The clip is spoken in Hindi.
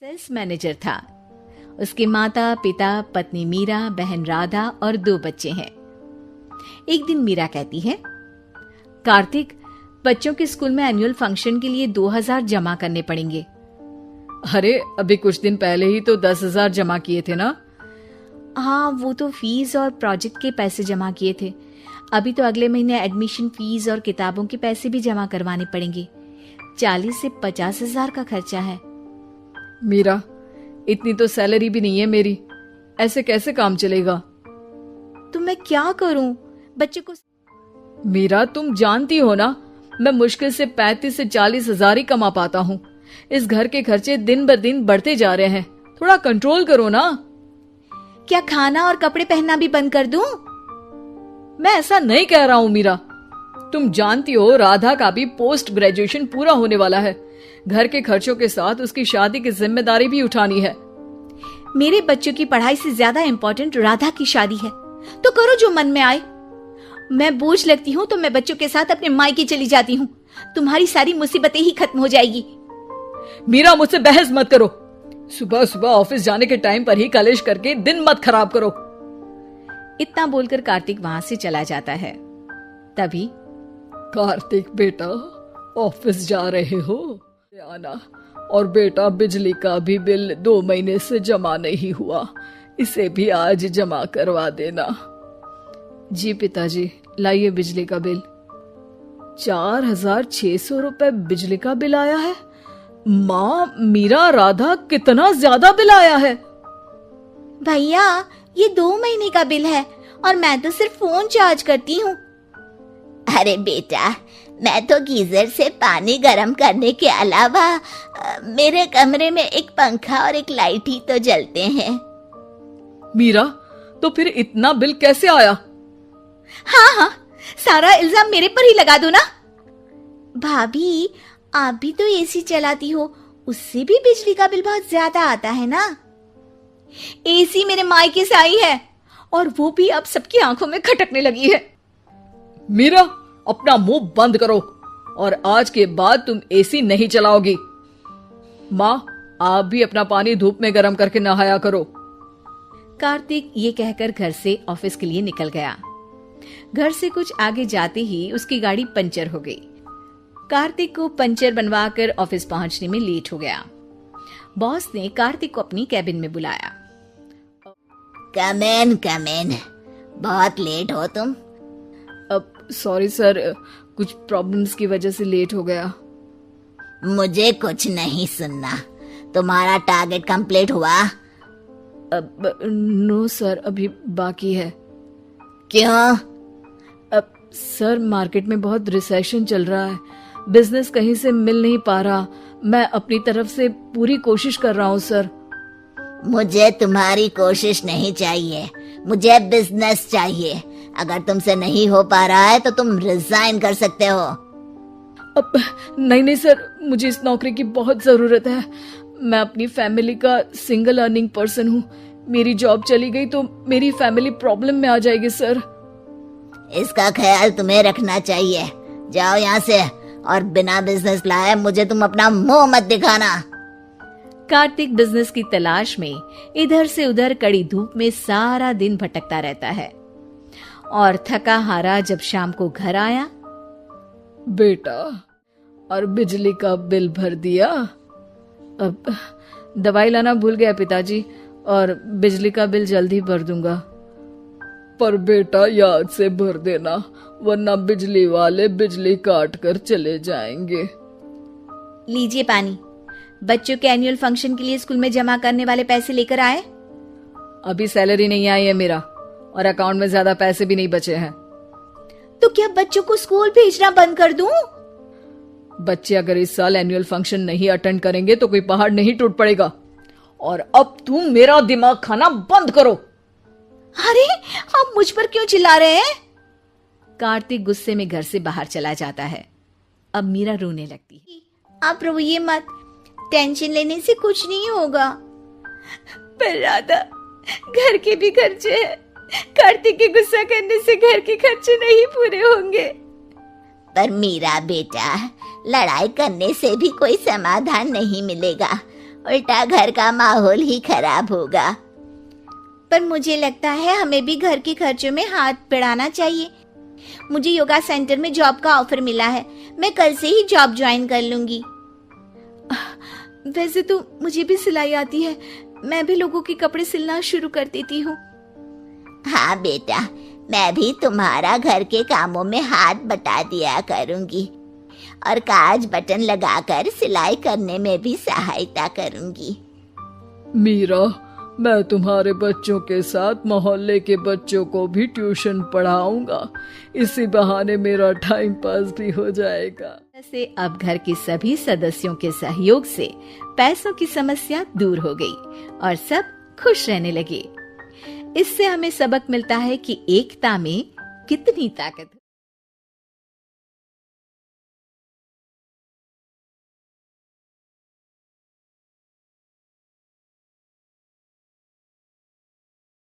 सेल्स मैनेजर था। उसके माता पिता, पत्नी मीरा, बहन राधा और 2 बच्चे हैं। एक दिन मीरा कहती है, कार्तिक, बच्चों के स्कूल में एनुअल फंक्शन के लिए 2000 जमा करने पड़ेंगे। अरे अभी कुछ दिन पहले ही तो 10,000 जमा किए थे ना। हाँ, वो तो फीस और प्रोजेक्ट के पैसे जमा किए थे। अभी तो अगले महीने एडमिशन फीस और किताबों के पैसे भी जमा करवाने पड़ेंगे। 40 से 50,000 का खर्चा है। मीरा, इतनी तो सैलरी भी नहीं है मेरी, ऐसे कैसे काम चलेगा? तो मैं क्या करूं? बच्चे को मीरा, तुम जानती हो ना, मैं मुश्किल से 35 से 40,000 ही कमा पाता हूँ। इस घर के खर्चे दिन ब दिन बढ़ते जा रहे हैं, थोड़ा कंट्रोल करो ना। क्या खाना और कपड़े पहनना भी बंद कर दूं? मैं ऐसा नहीं कह रहा हूँ मीरा। तुम जानती हो राधा का भी पोस्ट ग्रेजुएशन पूरा होने वाला है। घर के खर्चों के साथ उसकी शादी की जिम्मेदारी भी उठानी है। मेरे बच्चों की पढ़ाई से ज्यादा इम्पोर्टेंट राधा की शादी है, तो करो जो मन में आए। मैं बोझ लगती हूँ तो मैं बच्चों के साथ अपने मायके चली जाती हूँ। तुम्हारी सारी मुसीबतें ही खत्म हो जाएगी। मीरा, मुझसे बहस मत करो। सुबह सुबह ऑफिस जाने के टाइम पर ही कलेश करके दिन मत खराब करो। इतना बोलकर कार्तिक वहां से चला जाता है। तभी, कार्तिक बेटा, ऑफिस जा रहे हो? आना। और बेटा, बिजली का भी बिल 2 महीने से जमा नहीं हुआ, इसे भी आज जमा करवा देना। जी पिताजी, लाइए बिजली का बिल। 4,600 रुपए बिजली का बिल आया है। माँ, मीरा, राधा, कितना ज्यादा बिल आया है। भैया, ये 2 महीने का बिल है और मैं तो सिर्फ फोन चार्ज करती हूँ। अरे बेटा, मैं तो गीजर से पानी गर्म करने के अलावा मेरे कमरे में एक पंखा और एक लाइट ही तो जलते हैं। मीरा, तो फिर इतना बिल कैसे आया? हाँ, सारा इल्जाम मेरे पर ही लगा दो ना। भाभी, आप भी तो एसी चलाती हो, उससे भी बिजली का बिल बहुत ज्यादा आता है ना। एसी मेरे मायके से आई है और वो भी अब सबकी आंखों में खटकने लगी है। मीरा, अपना मुंह बंद करो और आज के बाद तुम एसी नहीं चलाओगी। माँ, आप भी अपना पानी धूप में गर्म करके नहाया करो। कार्तिक ये कहकर घर से ऑफिस के लिए निकल गया। घर से कुछ आगे जाते ही उसकी गाड़ी पंचर हो गई। कार्तिक को पंचर बनवाकर ऑफिस पहुंचने में लेट हो गया। बॉस ने कार्तिक को अपनी कैबिन में बुलाया। कम इन, बहुत लेट हो तुम। अब सॉरी सर, कुछ प्रॉब्लम्स की वजह से लेट हो गया। मुझे कुछ नहीं सुनना। तुम्हारा टारगेट कंप्लीट हुआ? अब नो सर, अभी बाकी है। क्यों? अब सर, मार्केट में बहुत रिसेशन चल रहा है, बिजनेस कहीं से मिल नहीं पा रहा। मैं अपनी तरफ से पूरी कोशिश कर रहा हूँ सर। मुझे तुम्हारी कोशिश नहीं चाहिए, मुझे बिजनेस चाहिए। अगर तुमसे नहीं हो पा रहा है तो तुम रिजाइन कर सकते हो। अब नहीं सर, मुझे इस नौकरी की बहुत जरूरत है। मैं अपनी फैमिली का सिंगल अर्निंग पर्सन हूँ। मेरी जॉब चली गई तो मेरी फैमिली प्रॉब्लम में आ जाएगी सर। इसका ख्याल तुम्हें रखना चाहिए। जाओ यहाँ से, और बिना बिजनेस लाए मुझे तुम अपना मुंह मत दिखाना। कार्तिक बिजनेस की तलाश में इधर से उधर कड़ी धूप में सारा दिन भटकता रहता है और थका हारा जब शाम को घर आया। बेटा, और बिजली का बिल भर दिया? अब दवाई लाना भूल गया पिताजी, और बिजली का बिल जल्दी भर दूंगा। पर बेटा, याद से भर देना, वरना बिजली वाले बिजली काट कर चले जाएंगे। लीजिए पानी। बच्चों के एनुअल फंक्शन के लिए स्कूल में जमा करने वाले पैसे लेकर आए? अभी सैलरी नहीं आई है मेरा, और अकाउंट में ज्यादा पैसे भी नहीं बचे हैं। तो क्या बच्चों को स्कूल भेजना बंद कर दूं? बच्चे अगर इस साल एनुअल फंक्शन नहीं अटेंड करेंगे तो कोई पहाड़ नहीं टूट पड़ेगा। और अब तुम मेरा दिमाग खाना बंद करो। अरे, आप मुझ पर क्यों चिल्ला रहे हैं? कार्तिक गुस्से में घर से बाहर चला जाता है। अब मीरा रोने लगती है। आप रोइए मत, टेंशन लेने से कुछ नहीं होगा। पर राधा, घर के भी खर्चे हैं। कार्तिक के गुस्सा करने से घर के खर्चे नहीं पूरे होंगे। पर मीरा बेटा, लड़ाई करने से भी कोई समाधान नहीं मिलेगा। उल्टा घर का माहौल ही खराब होगा। पर मुझे लगता है हमें भी घर के खर्चों में हाथ बढ़ाना चाहिए। मुझे योगा सेंटर में जॉब का ऑफर मिला है, मैं कल से ही जॉब ज्वाइन कर लूंगी। वैसे तो मुझे भी सिलाई आती है, मैं भी लोगों के कपड़े सिलना शुरू कर देती हूँ। हाँ बेटा, मैं भी तुम्हारा घर के कामों में हाथ बटा दिया करूंगी और काज बटन लगाकर सिलाई करने में भी सहायता करूंगी। मीरा, मैं तुम्हारे बच्चों के साथ मोहल्ले के बच्चों को भी ट्यूशन पढ़ाऊंगा। इसी बहाने मेरा टाइम पास भी हो जाएगा। से अब घर के सभी सदस्यों के सहयोग से पैसों की समस्या दूर हो गई और सब खुश रहने लगे। इससे हमें सबक मिलता है कि एकता में कितनी ताकत है।